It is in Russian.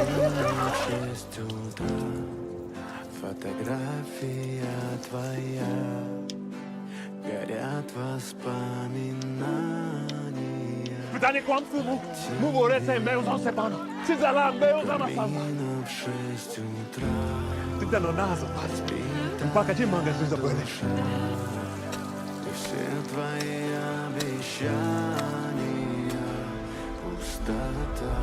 В 6 утра фотография твоя, горят воспоминания. Pytanie kłamstwu mu worece meu za sepano. Ci zala meu za masama. Именно в 6 утра Ty ten nazo pas. Пока ти манга ты забыли. и все твои обещания пустота.